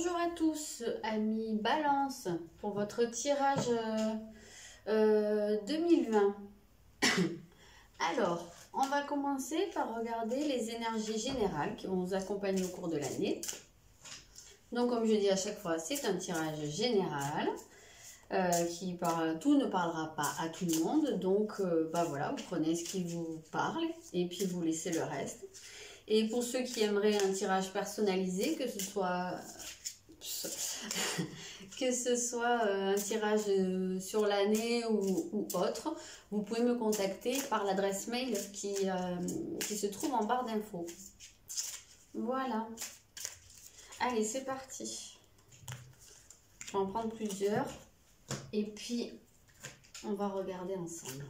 Bonjour à tous, amis Balance, pour votre tirage 2020. Alors, on va commencer par regarder les énergies générales qui vont vous accompagner au cours de l'année. Donc, comme je dis à chaque fois, c'est un tirage général. Tout ne parlera pas à tout le monde. Donc, voilà, vous prenez ce qui vous parle et puis vous laissez le reste. Et pour ceux qui aimeraient un tirage personnalisé, que ce soit un tirage sur l'année ou autre, vous pouvez me contacter par l'adresse mail qui se trouve en barre d'infos. Voilà. Allez, c'est parti. Je vais en prendre plusieurs et puis on va regarder ensemble.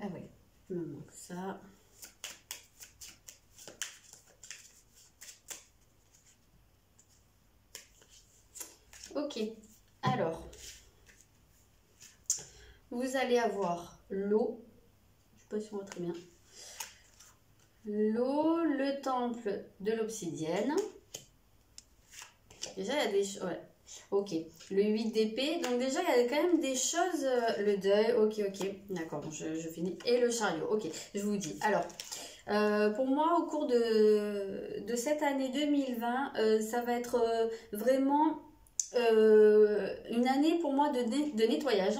Ah oui, il me manque ça. Ok, alors, vous allez avoir l'eau, je ne sais pas si on voit très bien, l'eau, le temple de l'obsidienne. Déjà, il y a des choses, ouais. Ok, le 8 d'épée, donc déjà il y a quand même des choses, le deuil, ok, d'accord, bon, je finis, et le chariot, ok, je vous dis. Alors, pour moi, au cours de cette année 2020, ça va être vraiment une année pour moi de nettoyage.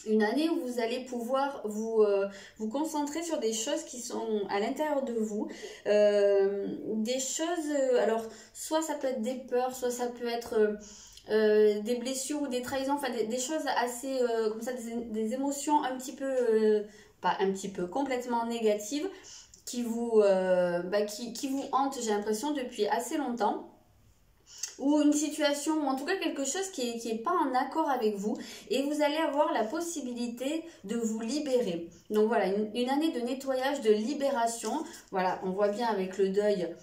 Une année où vous allez pouvoir vous concentrer sur des choses qui sont à l'intérieur de vous. Des choses, alors soit ça peut être des peurs, soit ça peut être des blessures ou des trahisons, enfin des choses assez, comme ça, des émotions un petit peu, pas un petit peu, complètement négatives qui vous hantent, j'ai l'impression, depuis assez longtemps. Ou une situation, ou en tout cas quelque chose qui est pas en accord avec vous, et vous allez avoir la possibilité de vous libérer. Donc voilà, une année de nettoyage, de libération. Voilà, on voit bien avec le deuil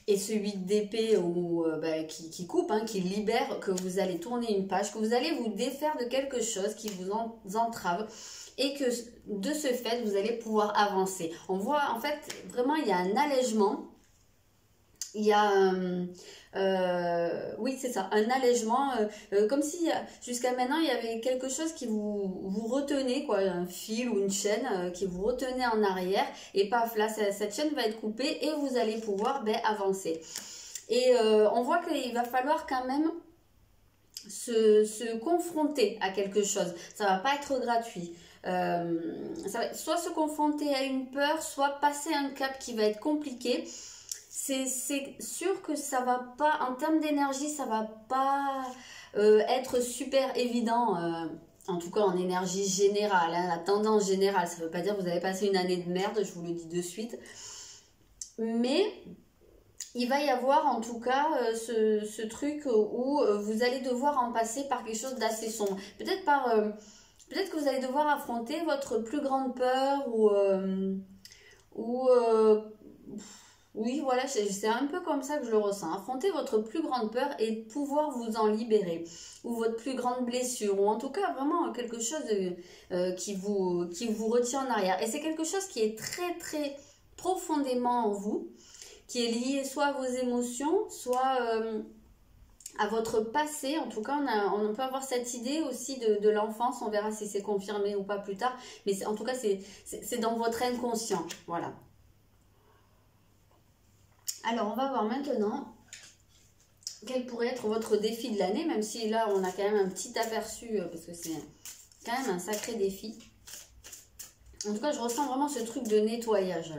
et ce 8 d'épée qui coupe, hein, qui libère, que vous allez tourner une page, que vous allez vous défaire de quelque chose qui vous entrave, et que de ce fait, vous allez pouvoir avancer. On voit, en fait, vraiment, il y a un allègement. Il y a, oui c'est ça, un allègement, comme si jusqu'à maintenant il y avait quelque chose qui vous retenait, quoi, un fil ou une chaîne qui vous retenait en arrière, et paf, là cette chaîne va être coupée et vous allez pouvoir avancer. Et on voit qu'il va falloir quand même se confronter à quelque chose, ça va pas être gratuit. Ça va soit se confronter à une peur, soit passer un cap qui va être compliqué. C'est sûr que ça va pas, en termes d'énergie, ça va pas être super évident, en tout cas en énergie générale, hein, la tendance générale. Ça veut pas dire que vous allez passer une année de merde, je vous le dis de suite. Mais il va y avoir en tout cas ce truc où vous allez devoir en passer par quelque chose d'assez sombre. Peut-être que vous allez devoir affronter votre plus grande peur oui, voilà, c'est un peu comme ça que je le ressens. Affronter votre plus grande peur et pouvoir vous en libérer. Ou votre plus grande blessure. Ou en tout cas, vraiment quelque chose qui vous retient en arrière. Et c'est quelque chose qui est très, très profondément en vous. Qui est lié soit à vos émotions, soit à votre passé. En tout cas, on peut avoir cette idée aussi de l'enfance. On verra si c'est confirmé ou pas plus tard. Mais en tout cas, c'est dans votre inconscient. Voilà. Alors, on va voir maintenant quel pourrait être votre défi de l'année, même si là, on a quand même un petit aperçu, parce que c'est quand même un sacré défi. En tout cas, je ressens vraiment ce truc de nettoyage, là.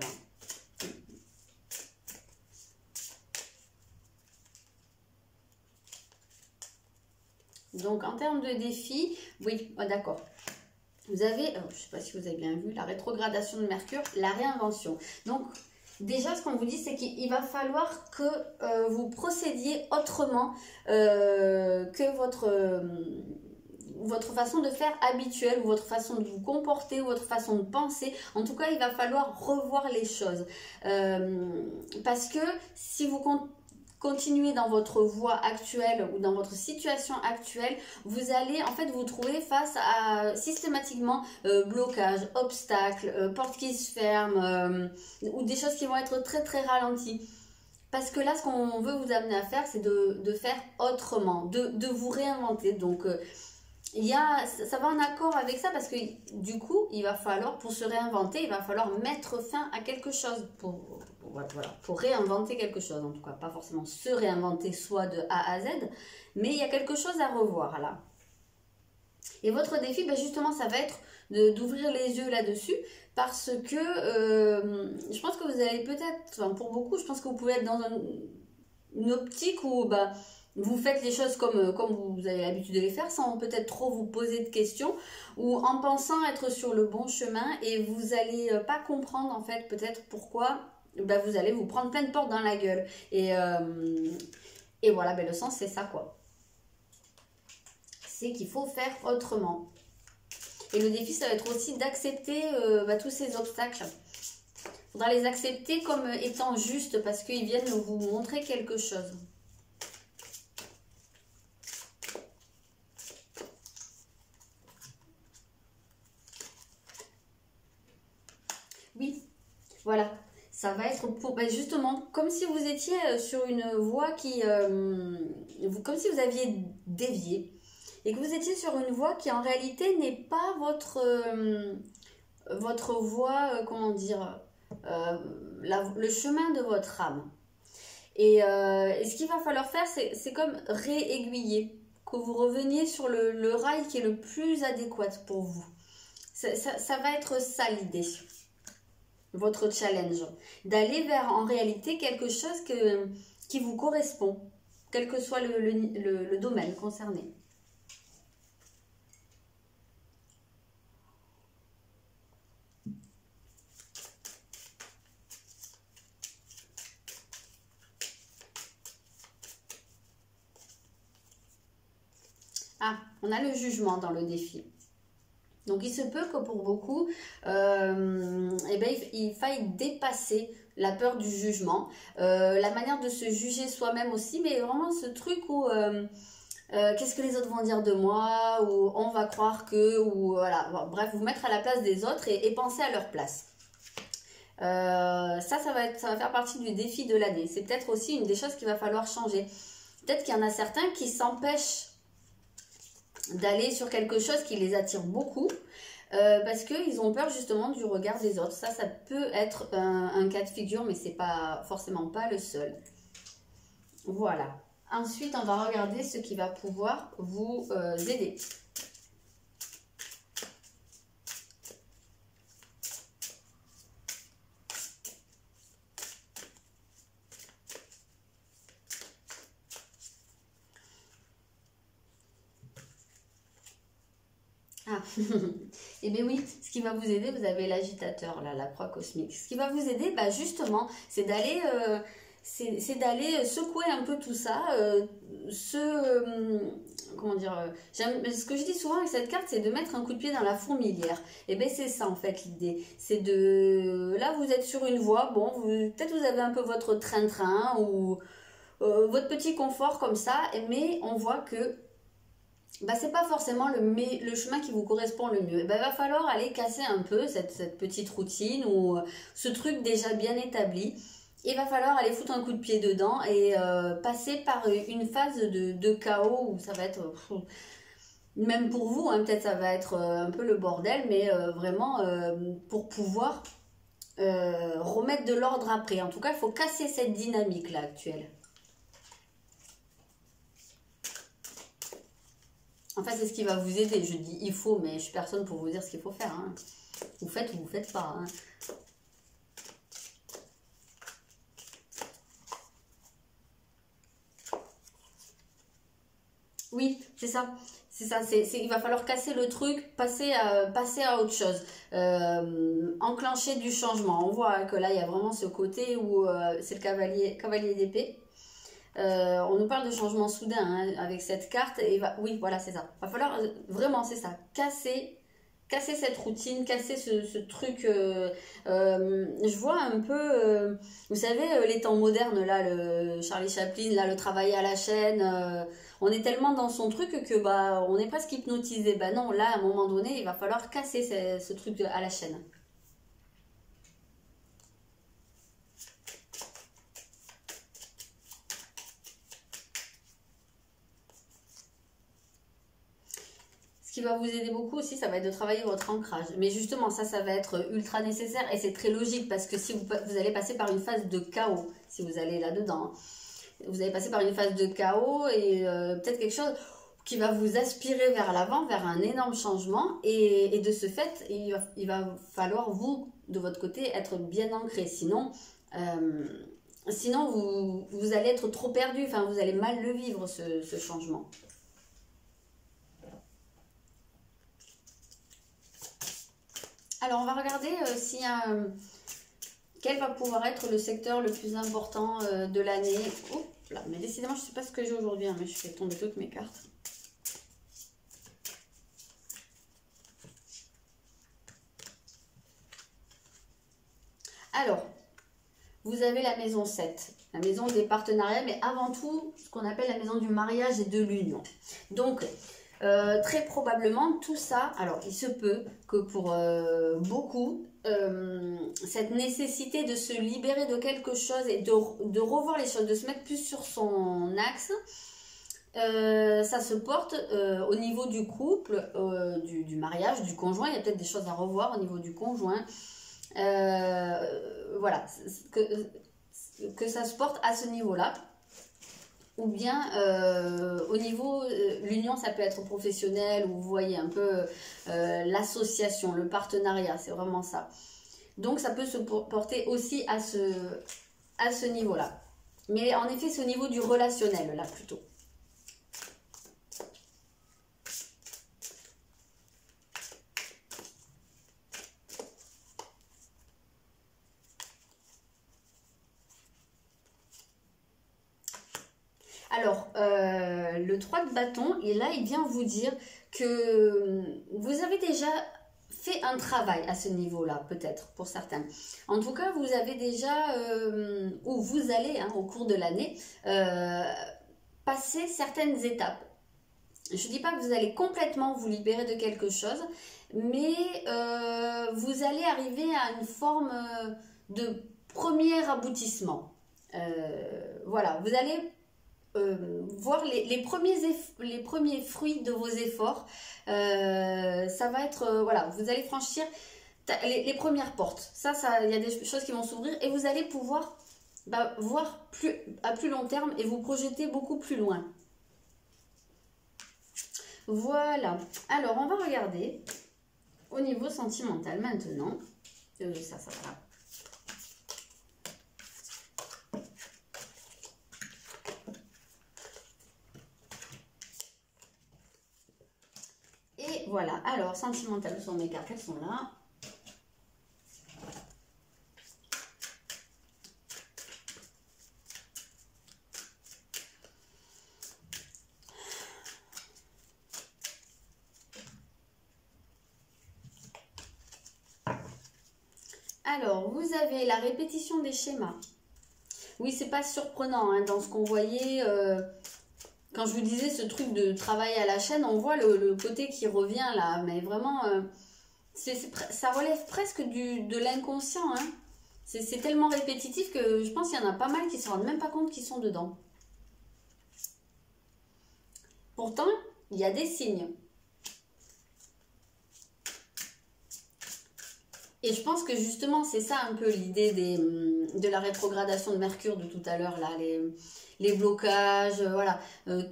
Donc, en termes de défi, oui, d'accord. Vous avez, je ne sais pas si vous avez bien vu, la rétrogradation de Mercure, la réinvention. Donc, Déjà, ce qu'on vous dit, c'est qu'il va falloir que vous procédiez autrement que votre façon de faire habituelle, ou votre façon de vous comporter, ou votre façon de penser. En tout cas, il va falloir revoir les choses. Parce que si vous continuez dans votre voie actuelle ou dans votre situation actuelle, vous allez en fait vous trouver face à systématiquement blocage, obstacles, portes qui se ferment, ou des choses qui vont être très très ralenties. Parce que là, ce qu'on veut vous amener à faire, c'est de faire autrement, de vous réinventer. Donc, ça va en accord avec ça, parce que du coup, il va falloir, pour se réinventer, il va falloir mettre fin à quelque chose voilà, pour réinventer quelque chose. En tout cas, pas forcément se réinventer soit de A à Z, mais il y a quelque chose à revoir là. Et votre défi, ben justement, ça va être d'ouvrir les yeux là-dessus, parce que je pense que vous allez peut-être, enfin, pour beaucoup, je pense que vous pouvez être dans une optique où bah, vous faites les choses comme vous avez l'habitude de les faire, sans peut-être trop vous poser de questions, ou en pensant être sur le bon chemin, et vous n'allez pas comprendre en fait peut-être pourquoi bah, vous allez vous prendre plein de portes dans la gueule. Et voilà, ben, le sens c'est ça quoi. C'est qu'il faut faire autrement. Et le défi, ça va être aussi d'accepter bah, tous ces obstacles. Il faudra les accepter comme étant justes, parce qu'ils viennent vous montrer quelque chose. Oui, voilà. Ça va être pour, bah, justement, comme si vous étiez sur une voie qui... comme si vous aviez dévié. Et que vous étiez sur une voie qui en réalité n'est pas votre voie, comment dire, le chemin de votre âme. Et ce qu'il va falloir faire, c'est comme réaiguiller, que vous reveniez sur le rail qui est le plus adéquat pour vous. Ça va être ça l'idée, votre challenge. D'aller vers en réalité quelque chose qui vous correspond, quel que soit le domaine concerné. Ah, on a le jugement dans le défi. Donc, il se peut que pour beaucoup, eh ben, il faille dépasser la peur du jugement, la manière de se juger soi-même aussi, mais vraiment ce truc où qu'est-ce que les autres vont dire de moi, ou on va croire que, ou voilà, bon, bref, vous mettre à la place des autres et penser à leur place. Ça va faire partie du défi de l'année. C'est peut-être aussi une des choses qu'il va falloir changer. Peut-être qu'il y en a certains qui s'empêchent d'aller sur quelque chose qui les attire beaucoup, parce qu'ils ont peur justement du regard des autres. Ça peut être un cas de figure, mais c'est pas forcément pas le seul. Voilà. Ensuite, on va regarder ce qui va pouvoir vous aider. Ah, et bien oui, ce qui va vous aider, vous avez l'agitateur, là, la croix cosmique. Ce qui va vous aider, bah justement, c'est d'aller secouer un peu tout ça, comment dire, ce que je dis souvent avec cette carte, c'est de mettre un coup de pied dans la fourmilière. Et bien c'est ça en fait l'idée, c'est là vous êtes sur une voie, bon, peut-être vous avez un peu votre train-train, ou votre petit confort comme ça, mais on voit que bah, c'est pas forcément le chemin qui vous correspond le mieux. Bah, il va falloir aller casser un peu cette petite routine, ou ce truc déjà bien établi. Il va falloir aller foutre un coup de pied dedans et passer par une phase de chaos où ça va être, même pour vous, hein, peut-être ça va être un peu le bordel, mais vraiment pour pouvoir remettre de l'ordre après. En tout cas, il faut casser cette dynamique là actuelle. Enfin, c'est ce qui va vous aider. Je dis il faut, mais je suis personne pour vous dire ce qu'il faut faire. Hein. Vous faites ou vous faites pas. Hein. Oui, c'est ça. C'est ça, il va falloir casser le truc, passer à autre chose, enclencher du changement. On voit que là, il y a vraiment ce côté où c'est le cavalier d'épée. On nous parle de changement soudain hein, avec cette carte. Et oui, voilà, c'est ça. Il va falloir vraiment, c'est ça, casser cette routine, casser ce truc. Je vois un peu, vous savez, les temps modernes, là, le Charlie Chaplin, là, le travail à la chaîne. On est tellement dans son truc que bah, on est presque hypnotisé. Bah non, là, à un moment donné, il va falloir casser ce truc à la chaîne. Ce qui va vous aider beaucoup aussi, ça va être de travailler votre ancrage. Mais justement, ça va être ultra nécessaire et c'est très logique parce que si vous allez passer par une phase de chaos, si vous allez là-dedans, vous allez passer par une phase de chaos et peut-être quelque chose qui va vous aspirer vers l'avant, vers un énorme changement. Et de ce fait, il va falloir, vous, de votre côté, être bien ancré. Sinon, vous allez être trop perdu, enfin, vous allez mal le vivre, ce changement. Alors, on va regarder quel va pouvoir être le secteur le plus important de l'année. Oups, là, mais décidément, je ne sais pas ce que j'ai aujourd'hui, hein, mais je fais tomber toutes mes cartes. Alors, vous avez la maison 7, la maison des partenariats, mais avant tout, ce qu'on appelle la maison du mariage et de l'union. Donc, très probablement, tout ça, alors il se peut que pour beaucoup, cette nécessité de se libérer de quelque chose et de revoir les choses, de se mettre plus sur son axe, ça se porte au niveau du couple, du mariage, du conjoint. Il y a peut-être des choses à revoir au niveau du conjoint. Voilà, que ça se porte à ce niveau-là. Ou bien au niveau, l'union, ça peut être professionnel, ou vous voyez un peu l'association, le partenariat, c'est vraiment ça. Donc ça peut se porter aussi à ce niveau-là. Mais en effet, c'est au niveau du relationnel, là, plutôt. Alors, le 3 de bâton, et là, il vient vous dire que vous avez déjà fait un travail à ce niveau-là, peut-être, pour certains. En tout cas, vous avez déjà, ou vous allez, hein, au cours de l'année, passer certaines étapes. Je ne dis pas que vous allez complètement vous libérer de quelque chose, mais vous allez arriver à une forme de premier aboutissement. Voilà, vous allez voir les premiers fruits de vos efforts. Ça va être, voilà, vous allez franchir les premières portes. Il y a des choses qui vont s'ouvrir et vous allez pouvoir voir à plus long terme et vous projeter beaucoup plus loin. Voilà. Alors, on va regarder au niveau sentimental maintenant. Ça va. Et voilà. Alors, sentimental sur mes cartes, elles sont là. Alors, vous avez la répétition des schémas. Oui, c'est pas surprenant hein, dans ce qu'on voyait. Quand je vous disais ce truc de travail à la chaîne, on voit le côté qui revient là. Mais vraiment, ça relève presque de l'inconscient. Hein. C'est tellement répétitif que je pense qu'il y en a pas mal qui ne se rendent même pas compte qu'ils sont dedans. Pourtant, il y a des signes. Et je pense que justement, c'est ça un peu l'idée de la rétrogradation de Mercure de tout à l'heure, là, les blocages, voilà.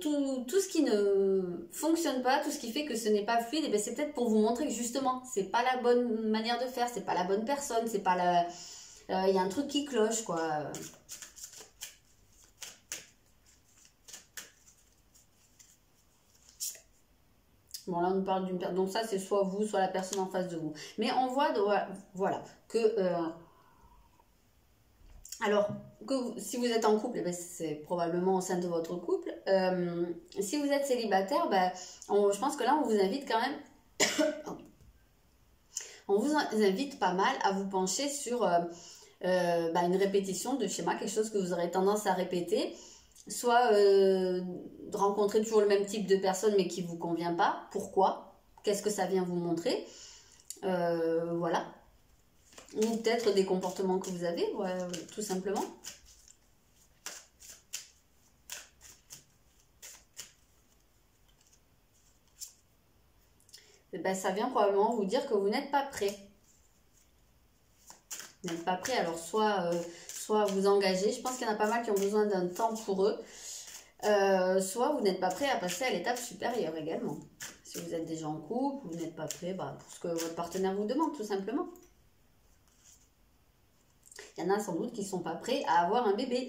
Tout ce qui ne fonctionne pas, tout ce qui fait que ce n'est pas fluide, et bien c'est peut-être pour vous montrer que justement, c'est pas la bonne manière de faire, c'est pas la bonne personne, c'est pas la... Il y a un truc qui cloche, quoi. Bon, là, on nous parle d'une personne. Donc, ça, c'est soit vous, soit la personne en face de vous. Mais on voit, voilà, que... alors, si vous êtes en couple, eh ben, c'est probablement au sein de votre couple. Si vous êtes célibataire, ben, je pense que là, on vous invite quand même... on vous invite pas mal à vous pencher sur une répétition de schéma, quelque chose que vous aurez tendance à répéter. Soit de rencontrer toujours le même type de personne mais qui ne vous convient pas. Pourquoi? Qu'est-ce que ça vient vous montrer? Voilà. Ou peut-être des comportements que vous avez, ouais, tout simplement. Et ben, ça vient probablement vous dire que vous n'êtes pas prêt. Vous n'êtes pas prêt, alors soit vous engagez. Je pense qu'il y en a pas mal qui ont besoin d'un temps pour eux. Soit vous n'êtes pas prêt à passer à l'étape supérieure également. Si vous êtes déjà en couple, vous n'êtes pas prêt pour ce que votre partenaire vous demande, tout simplement. Il y en a sans doute qui ne sont pas prêts à avoir un bébé.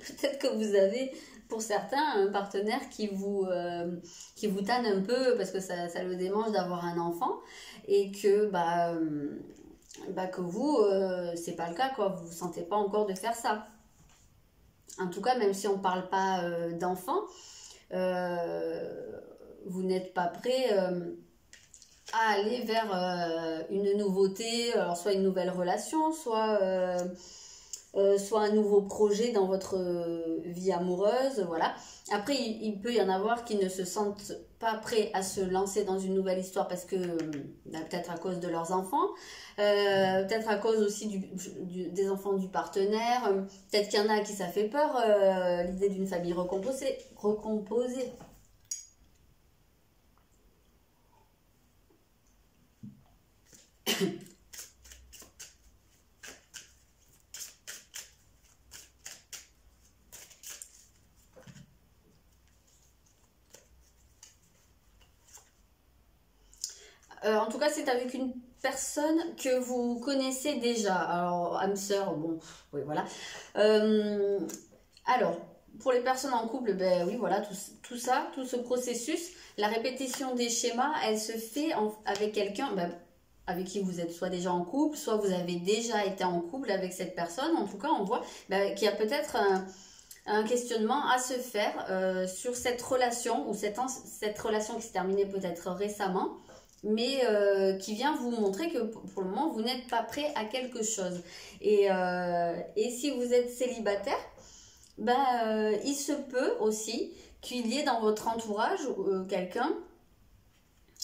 Peut-être que vous avez, pour certains, un partenaire qui vous tanne un peu parce que ça le démange d'avoir un enfant et que, que vous, c'est pas le cas, quoi. Vous ne vous sentez pas encore de faire ça. En tout cas, même si on ne parle pas d'enfants, vous n'êtes pas prêt à aller vers une nouveauté, alors soit une nouvelle relation, soit un nouveau projet dans votre vie amoureuse, voilà. Après, il peut y en avoir qui ne se sentent pas prêts à se lancer dans une nouvelle histoire parce que, peut-être à cause de leurs enfants, peut-être à cause aussi des enfants du partenaire, peut-être qu'il y en a à qui ça fait peur, l'idée d'une famille recomposée. En tout cas, c'est avec une personne que vous connaissez déjà. Alors, âme sœur, bon, oui, voilà. Alors, pour les personnes en couple, ben oui, voilà, tout ça, tout ce processus, la répétition des schémas, elle se fait avec quelqu'un avec qui vous êtes soit déjà en couple, soit vous avez déjà été en couple avec cette personne. En tout cas, on voit qu'il y a peut-être un questionnement à se faire sur cette relation, ou cette relation qui s'est terminée peut-être récemment, mais qui vient vous montrer que pour le moment, vous n'êtes pas prêt à quelque chose. Et si vous êtes célibataire, il se peut aussi qu'il y ait dans votre entourage quelqu'un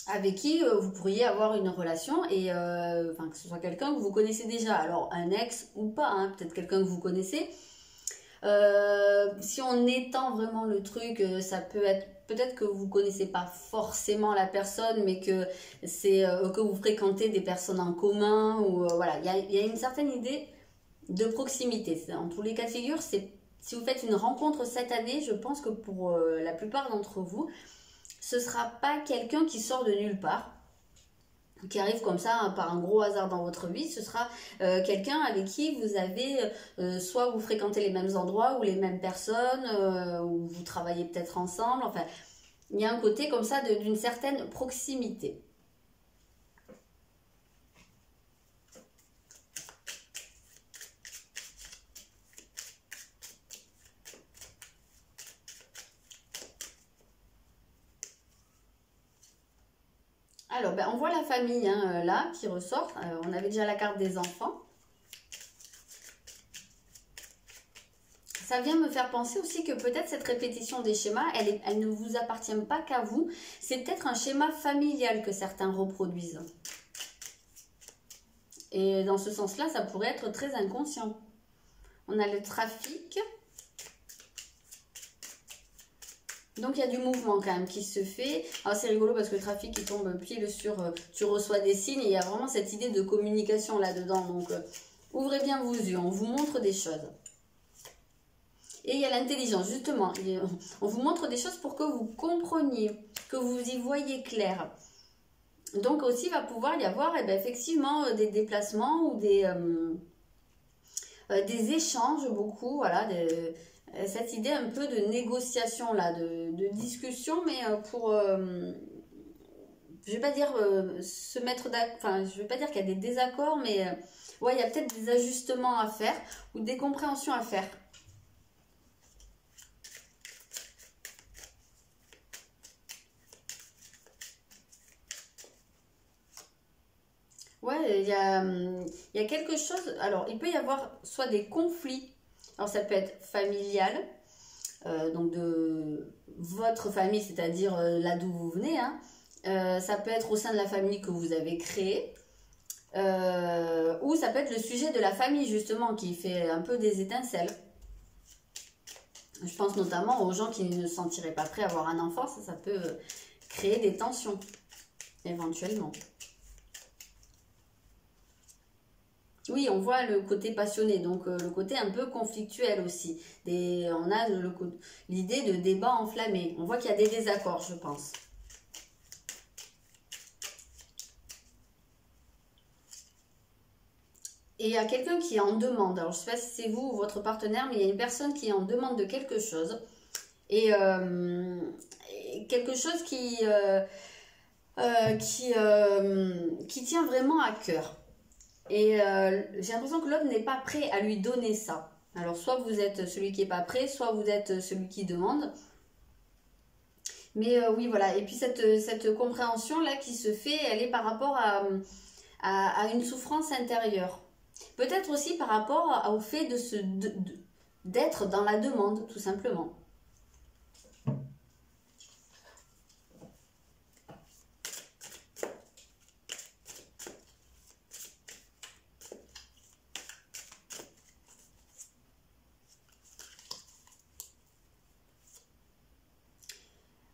avec qui vous pourriez avoir une relation, et que ce soit quelqu'un que vous connaissez déjà, alors un ex ou pas, hein, peut-être quelqu'un que vous connaissez. Si on étend vraiment le truc, ça peut être peut-être que vous connaissez pas forcément la personne, mais que c'est que vous fréquentez des personnes en commun, ou voilà, il y a une certaine idée de proximité. En tous les cas de figure, si vous faites une rencontre cette année, je pense que pour la plupart d'entre vous, ce ne sera pas quelqu'un qui sort de nulle part, qui arrive comme ça hein, par un gros hasard dans votre vie. Ce sera quelqu'un avec qui vous avez, soit vous fréquentez les mêmes endroits ou les mêmes personnes, ou vous travaillez peut-être ensemble. Enfin, il y a un côté comme ça d'une certaine proximité. Alors, on voit la famille hein, là qui ressort. On avait déjà la carte des enfants. Ça vient me faire penser aussi que peut-être cette répétition des schémas, elle ne vous appartient pas qu'à vous. C'est peut-être un schéma familial que certains reproduisent. Et dans ce sens-là, ça pourrait être très inconscient. On a le trafic. Donc il y a du mouvement quand même qui se fait. Alors c'est rigolo parce que le trafic il tombe pile sur tu reçois des signes, et il y a vraiment cette idée de communication là-dedans. Donc ouvrez bien vos yeux, on vous montre des choses. Et il y a l'intelligence, justement. On vous montre des choses pour que vous compreniez, que vous y voyez clair. Donc aussi il va pouvoir y avoir effectivement des déplacements ou des échanges beaucoup, voilà, cette idée un peu de négociation là, de discussion, mais je vais pas dire se mettre d'accord, enfin, je vais pas dire qu'il y a des désaccords, mais ouais, il y a peut-être des ajustements à faire ou des compréhensions à faire. Ouais, il y a quelque chose. Alors, il peut y avoir soit des conflits. Alors, ça peut être familial, donc de votre famille, c'est-à-dire là d'où vous venez, hein. Ça peut être au sein de la famille que vous avez créée. Ou ça peut être le sujet de la famille, justement, qui fait un peu des étincelles. Je pense notamment aux gens qui ne se sentiraient pas prêts à avoir un enfant. Ça peut créer des tensions, éventuellement. Oui, on voit le côté passionné, donc le côté un peu conflictuel aussi. On a l'idée de débat enflammé. On voit qu'il y a des désaccords, je pense. Et il y a quelqu'un qui est en demande. Alors, je ne sais pas si c'est vous ou votre partenaire, mais il y a une personne qui est en demande de quelque chose. Et quelque chose qui tient vraiment à cœur. Et j'ai l'impression que l'autre n'est pas prêt à lui donner ça. Alors, soit vous êtes celui qui n'est pas prêt, soit vous êtes celui qui demande. Mais oui, voilà. Et puis, cette compréhension-là qui se fait, elle est par rapport à une souffrance intérieure. Peut-être aussi par rapport au fait d'être dans la demande, tout simplement.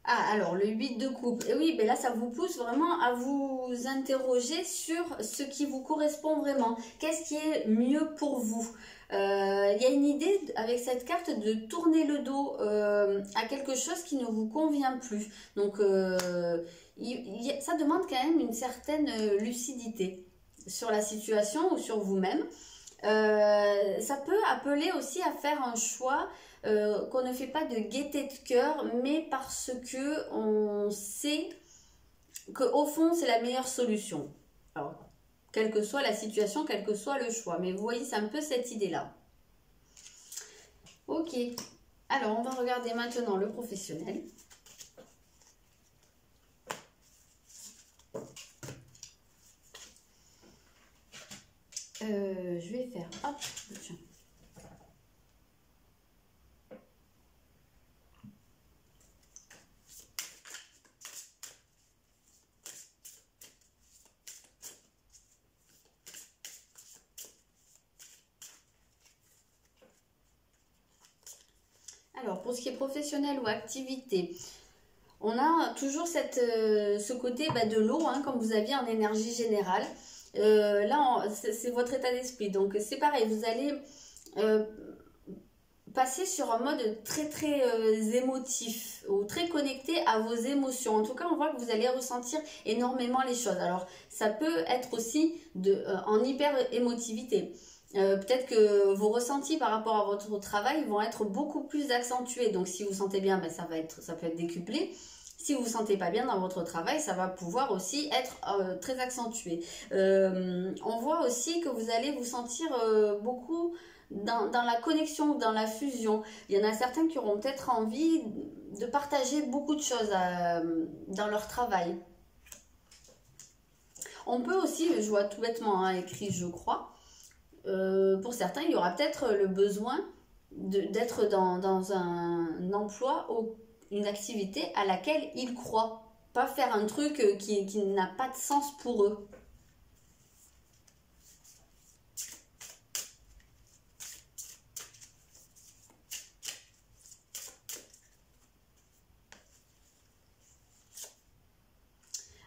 Ah, alors le 8 de coupe. Et oui, ben là, ça vous pousse vraiment à vous interroger sur ce qui vous correspond vraiment. Qu'est-ce qui est mieux pour vous? Il y a une idée avec cette carte de tourner le dos à quelque chose qui ne vous convient plus. Donc, ça demande quand même une certaine lucidité sur la situation ou sur vous-même. Ça peut appeler aussi à faire un choix qu'on ne fait pas de gaieté de cœur, mais parce que on sait qu'au fond, c'est la meilleure solution. Alors, quelle que soit la situation, quel que soit le choix. Mais vous voyez, c'est un peu cette idée-là. Ok. Alors, on va regarder maintenant le professionnel. Je vais faire... Hop, tiens. Alors, pour ce qui est professionnel ou activité, on a toujours ce côté de l'eau, hein, comme vous aviez en énergie générale. Là, c'est votre état d'esprit. Donc, c'est pareil, vous allez passer sur un mode très, très émotif ou très connecté à vos émotions. En tout cas, on voit que vous allez ressentir énormément les choses. Alors, ça peut être aussi en hyper-émotivité. Peut-être que vos ressentis par rapport à votre travail vont être beaucoup plus accentués. Donc, si vous sentez bien, ça peut être décuplé. Si vous ne vous sentez pas bien dans votre travail, ça va pouvoir aussi être très accentué. On voit aussi que vous allez vous sentir beaucoup dans la connexion, dans la fusion. Il y en a certains qui auront peut-être envie de partager beaucoup de choses dans leur travail. On peut aussi, je vois tout bêtement écrit je crois, pour certains, il y aura peut-être le besoin d'être dans un emploi ou une activité à laquelle ils croient. Pas faire un truc qui n'a pas de sens pour eux.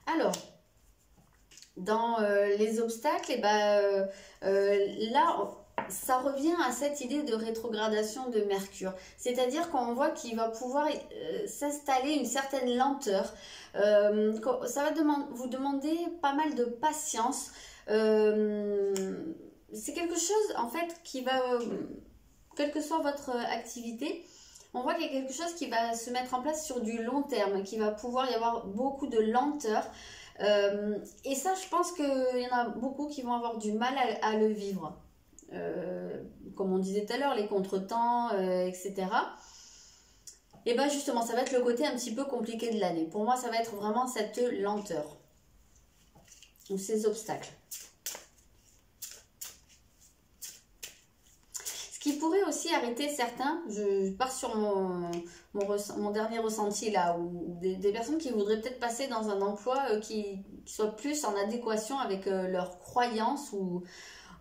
Alors, dans les obstacles, là, ça revient à cette idée de rétrogradation de Mercure. C'est-à-dire qu'on voit qu'il va pouvoir s'installer une certaine lenteur. Ça va vous demander pas mal de patience. C'est quelque chose, en fait, qui va, quelle que soit votre activité, on voit qu'il y a quelque chose qui va se mettre en place sur du long terme, qui va pouvoir y avoir beaucoup de lenteur. Et ça, je pense qu'il y en a beaucoup qui vont avoir du mal à le vivre. Comme on disait tout à l'heure, les contretemps, etc. Et bien justement, ça va être le côté un petit peu compliqué de l'année. Pour moi, ça va être vraiment cette lenteur ou ces obstacles. Ce qui pourrait aussi arrêter certains, je pars sur mon dernier ressenti là, ou des personnes qui voudraient peut-être passer dans un emploi qui soit plus en adéquation avec leurs croyances ou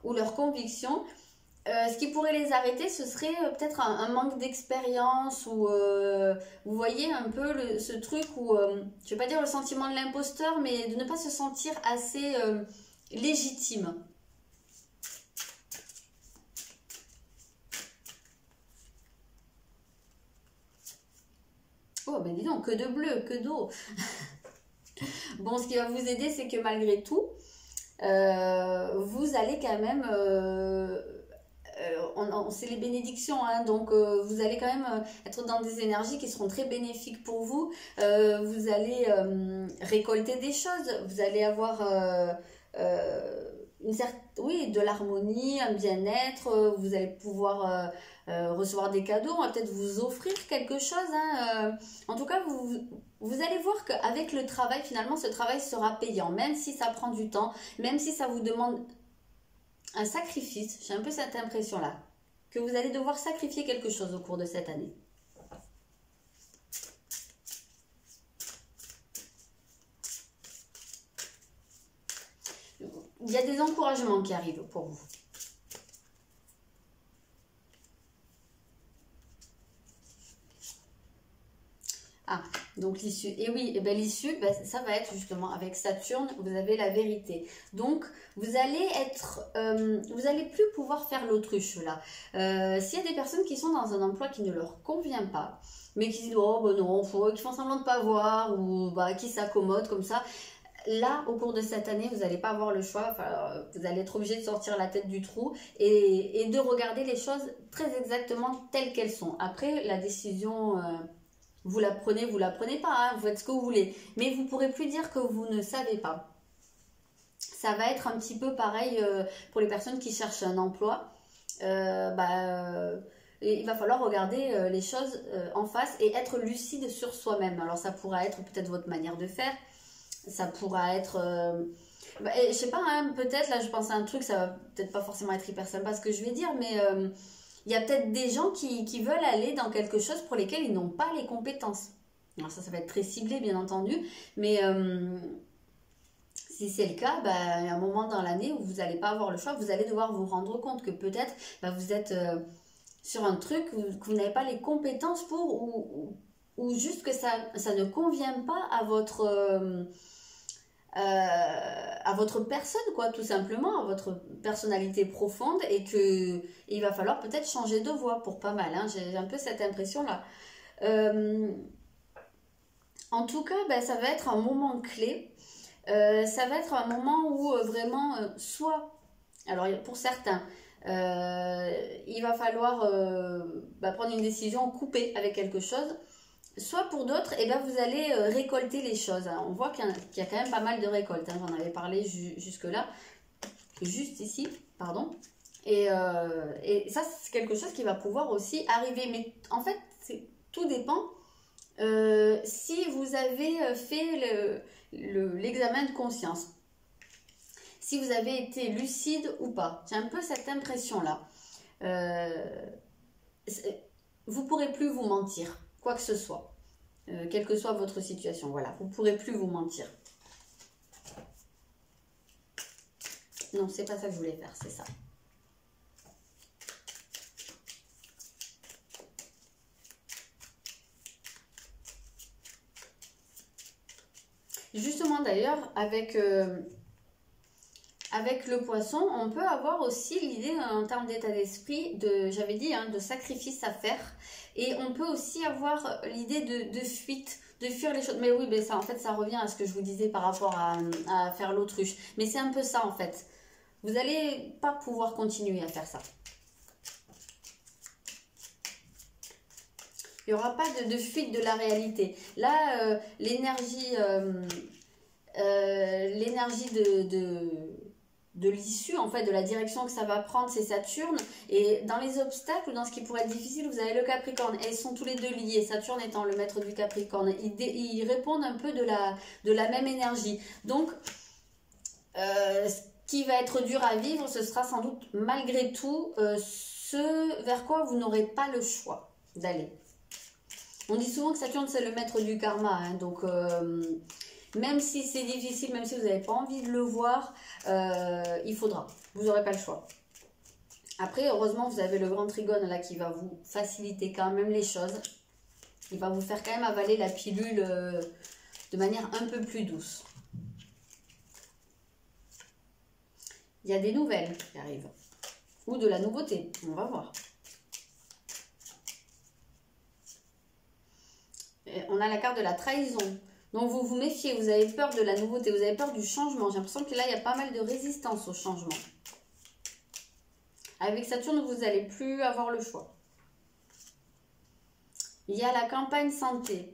leurs convictions. Ce qui pourrait les arrêter, ce serait peut-être un manque d'expérience ou vous voyez un peu ce truc où, je vais pas dire le sentiment de l'imposteur, mais de ne pas se sentir assez légitime. Oh, ben dis donc, que de bleu, que d'eau. Bon, ce qui va vous aider, c'est que malgré tout, vous allez quand même... c'est les bénédictions, hein, donc vous allez quand même être dans des énergies qui seront très bénéfiques pour vous. Vous allez récolter des choses, vous allez avoir oui, de l'harmonie, un bien-être, vous allez pouvoir recevoir des cadeaux, on va peut-être vous offrir quelque chose. Hein, en tout cas, vous allez voir qu'avec le travail, finalement, ce travail sera payant, même si ça prend du temps, même si ça vous demande un sacrifice. J'ai un peu cette impression-là, que vous allez devoir sacrifier quelque chose au cours de cette année. Il y a des encouragements qui arrivent pour vous. Ah, donc l'issue. Et oui, et ben l'issue, ben, ça va être justement avec Saturne, vous avez la vérité. Donc, vous allez être, vous allez plus pouvoir faire l'autruche là. S'il y a des personnes qui sont dans un emploi qui ne leur convient pas, mais qui disent, oh ben non, qui font semblant de pas voir, ou bah, qui s'accommodent comme ça, là, au cours de cette année, vous n'allez pas avoir le choix. Enfin, vous allez être obligé de sortir la tête du trou et de regarder les choses très exactement telles qu'elles sont. Après, la décision, vous la prenez pas, hein, vous faites ce que vous voulez. Mais vous ne pourrez plus dire que vous ne savez pas. Ça va être un petit peu pareil pour les personnes qui cherchent un emploi. Il va falloir regarder les choses en face et être lucide sur soi-même. Alors ça pourra être peut-être votre manière de faire. Ça pourra être... je sais pas, hein, peut-être, là je pense à un truc, ça va peut-être pas forcément être hyper sympa ce que je vais dire, mais il y a peut-être des gens qui veulent aller dans quelque chose pour lesquels ils n'ont pas les compétences. Alors ça va être très ciblé bien entendu, mais si c'est le cas, il y a un moment dans l'année où vous n'allez pas avoir le choix, vous allez devoir vous rendre compte que peut-être vous êtes sur un truc que vous n'avez pas les compétences pour, ou juste que ça ne convient pas à votre personne, quoi, tout simplement, à votre personnalité profonde, et que il va falloir peut-être changer de voie pour pas mal, hein, j'ai un peu cette impression-là. En tout cas, ça va être un moment clé, ça va être un moment où vraiment, soit, alors pour certains, il va falloir prendre une décision, couper avec quelque chose. Soit pour d'autres, vous allez récolter les choses. On voit qu'il y a quand même pas mal de récoltes. Hein. J'en avais parlé jusque-là. Juste ici, pardon. Et ça, c'est quelque chose qui va pouvoir aussi arriver. Mais en fait, tout dépend si vous avez fait l'examen de conscience. Si vous avez été lucide ou pas. J'ai un peu cette impression-là. Vous ne pourrez plus vous mentir, quoi que ce soit. Quelle que soit votre situation, voilà, vous ne pourrez plus vous mentir. Non, c'est pas ça que je voulais faire, c'est ça. Justement d'ailleurs, avec le poisson, on peut avoir aussi l'idée en termes d'état d'esprit, j'avais dit, hein, de sacrifice à faire. Et on peut aussi avoir l'idée de fuite, de fuir les choses. Mais oui, ça en fait, ça revient à ce que je vous disais par rapport à faire l'autruche. Mais c'est un peu ça en fait. Vous n'allez pas pouvoir continuer à faire ça. Il n'y aura pas de fuite de la réalité. Là, l'énergie l'énergie de l'issue, en fait, de la direction que ça va prendre, c'est Saturne. Et dans les obstacles, dans ce qui pourrait être difficile, vous avez le Capricorne. Et ils sont tous les deux liés, Saturne étant le maître du Capricorne. Ils répondent un peu de la même énergie. Donc, ce qui va être dur à vivre, ce sera sans doute malgré tout ce vers quoi vous n'aurez pas le choix d'aller. On dit souvent que Saturne, c'est le maître du karma. Hein, donc, même si c'est difficile, même si vous n'avez pas envie de le voir, il faudra. Vous n'aurez pas le choix. Après, heureusement, vous avez le grand trigone là qui va vous faciliter quand même les choses. Il va vous faire quand même avaler la pilule de manière un peu plus douce. Il y a des nouvelles qui arrivent. Ou de la nouveauté. On va voir. Et on a la carte de la trahison. Donc vous vous méfiez, vous avez peur de la nouveauté, vous avez peur du changement. J'ai l'impression que là, il y a pas mal de résistance au changement. Avec Saturne, vous n'allez plus avoir le choix. Il y a la campagne santé.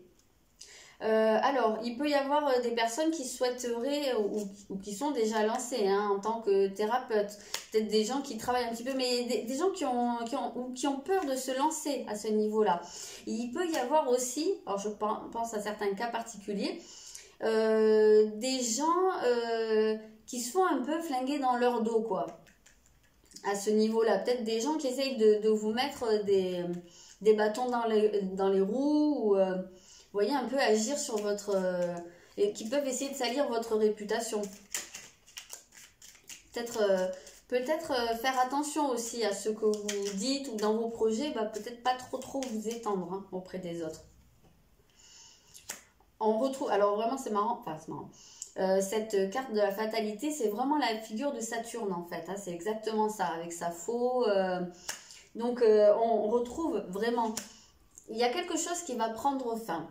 Alors, il peut y avoir des personnes qui souhaiteraient ou qui sont déjà lancées hein, en tant que thérapeute. Peut-être des gens qui travaillent un petit peu, mais des gens qui ont peur de se lancer à ce niveau-là. Il peut y avoir aussi, alors je pense à certains cas particuliers, des gens qui se font un peu flinguer dans leur dos, quoi. À ce niveau-là, peut-être des gens qui essayent de vous mettre des bâtons dans les roues ou... vous voyez, un peu agir sur votre... et qui peuvent essayer de salir votre réputation. Peut-être faire attention aussi à ce que vous dites ou dans vos projets, peut-être pas trop vous étendre hein, auprès des autres. On retrouve... Alors vraiment, c'est marrant. Enfin, c'est marrant. Cette carte de la fatalité, c'est vraiment la figure de Saturne en fait. Hein, c'est exactement ça, avec sa faux. Donc, on retrouve vraiment... Il y a quelque chose qui va prendre fin.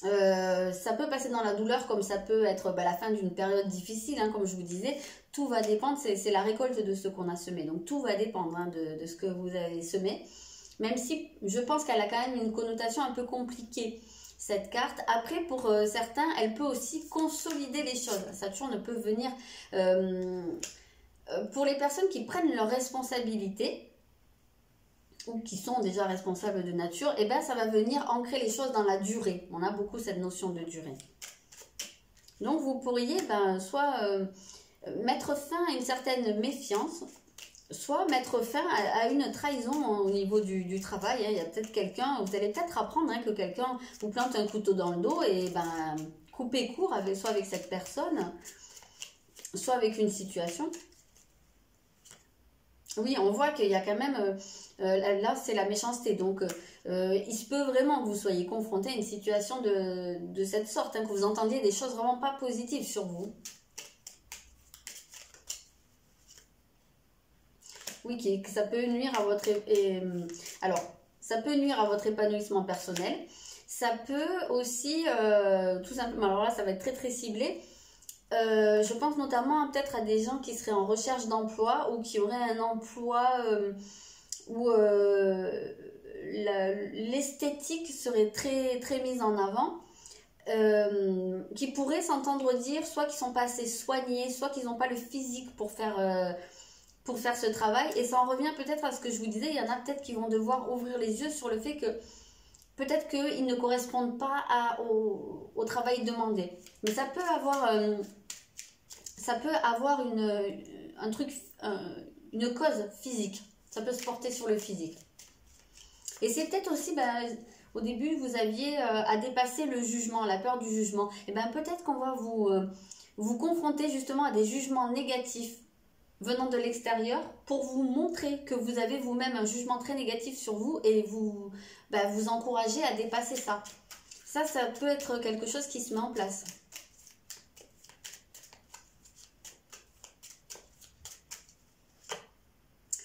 Ça peut passer dans la douleur comme ça peut être la fin d'une période difficile hein, comme je vous disais, tout va dépendre, c'est la récolte de ce qu'on a semé, donc tout va dépendre hein, de ce que vous avez semé, même si je pense qu'elle a quand même une connotation un peu compliquée cette carte. Après pour certains elle peut aussi consolider les choses. Saturne peut venir pour les personnes qui prennent leurs responsabilités ou qui sont déjà responsables de nature, et ben ça va venir ancrer les choses dans la durée. On a beaucoup cette notion de durée. Donc vous pourriez soit mettre fin à une certaine méfiance, soit mettre fin à une trahison au niveau du travail. Il y a peut-être quelqu'un, vous allez peut-être apprendre hein, que quelqu'un vous plante un couteau dans le dos et couper court soit avec cette personne, soit avec une situation. Oui, on voit qu'il y a quand même, là c'est la méchanceté, donc il se peut vraiment que vous soyez confronté à une situation de cette sorte, hein, que vous entendiez des choses vraiment pas positives sur vous. Oui, que ça peut nuire à votre... alors, ça peut nuire à votre épanouissement personnel, ça peut aussi, tout simplement, alors là ça va être très ciblé. Je pense notamment peut-être à des gens qui seraient en recherche d'emploi ou qui auraient un emploi où l'esthétique serait très mise en avant, qui pourraient s'entendre dire soit qu'ils ne sont pas assez soignés, soit qu'ils n'ont pas le physique pour faire ce travail. Et ça en revient peut-être à ce que je vous disais, il y en a peut-être qui vont devoir ouvrir les yeux sur le fait que peut-être qu'ils ne correspondent pas au travail demandé. Mais ça peut avoir une cause physique. Ça peut se porter sur le physique. Et c'est peut-être aussi, au début, vous aviez à dépasser le jugement, la peur du jugement. Et peut-être qu'on va vous confronter justement à des jugements négatifs venant de l'extérieur pour vous montrer que vous avez vous-même un jugement très négatif sur vous et vous encourager à dépasser ça. Ça peut être quelque chose qui se met en place.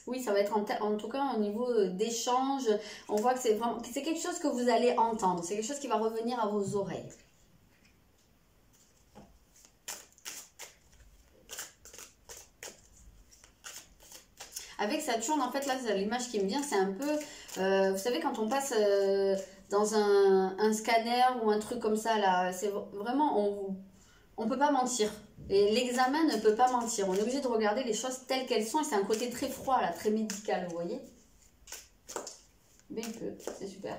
Oui, ça va être en tout cas au niveau d'échange. On voit que c'est quelque chose que vous allez entendre. C'est quelque chose qui va revenir à vos oreilles. Avec Saturne, en fait, là, l'image qui me vient, c'est un peu... vous savez, quand on passe dans un scanner ou un truc comme ça, là, c'est vraiment... on peut pas mentir. Et l'examen ne peut pas mentir. On est obligé de regarder les choses telles qu'elles sont. Et c'est un côté très froid, là, très médical, vous voyez. Mais il peut, c'est super.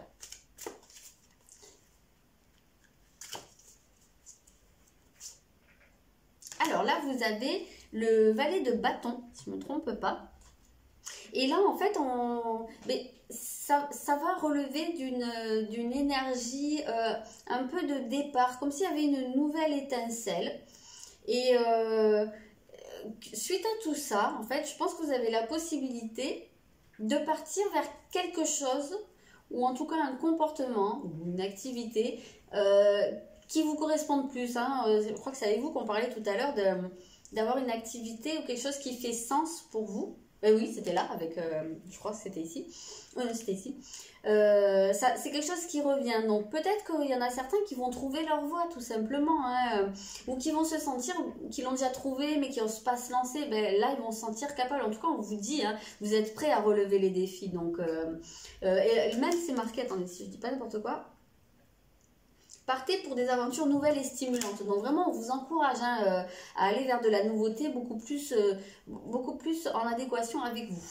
Alors là, vous avez le valet de bâton, si je ne me trompe pas. Et là, en fait, ça va relever d'une énergie, un peu de départ, comme s'il y avait une nouvelle étincelle. Et suite à tout ça, en fait, je pense que vous avez la possibilité de partir vers quelque chose, ou en tout cas un comportement, ou une activité, qui vous correspondent plus. Hein. Je crois que c'est avec vous qu'on parlait tout à l'heure d'avoir une activité ou quelque chose qui fait sens pour vous. Oui, c'était là, avec, je crois que c'était ici. Oui, c'était ici. C'est quelque chose qui revient. Donc peut-être qu'il y en a certains qui vont trouver leur voie, tout simplement. Hein, ou qui vont se sentir, qui l'ont déjà trouvé, mais qui n'osent pas se lancer. Ben, là, ils vont se sentir capables. En tout cas, on vous dit, hein, vous êtes prêts à relever les défis. Donc, et même c'est marqué, attendez, si je dis pas n'importe quoi. Partez pour des aventures nouvelles et stimulantes. Donc vraiment, on vous encourage hein, à aller vers de la nouveauté beaucoup plus en adéquation avec vous.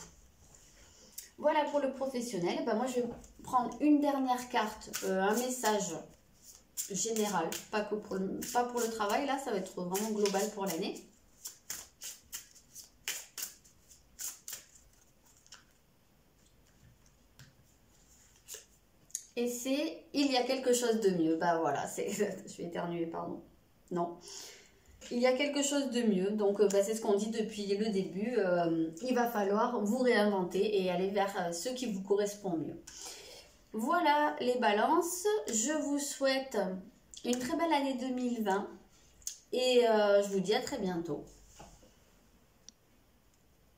Voilà pour le professionnel. Ben moi, je vais prendre une dernière carte, un message général, pas pour le travail. Là, ça va être vraiment global pour l'année. Et c'est « il y a quelque chose de mieux ». Bah voilà, je vais éternuer, pardon. Non. Il y a quelque chose de mieux. Donc c'est ce qu'on dit depuis le début. Il va falloir vous réinventer et aller vers ce qui vous correspond mieux. Voilà les balances. Je vous souhaite une très belle année 2020. Et je vous dis à très bientôt.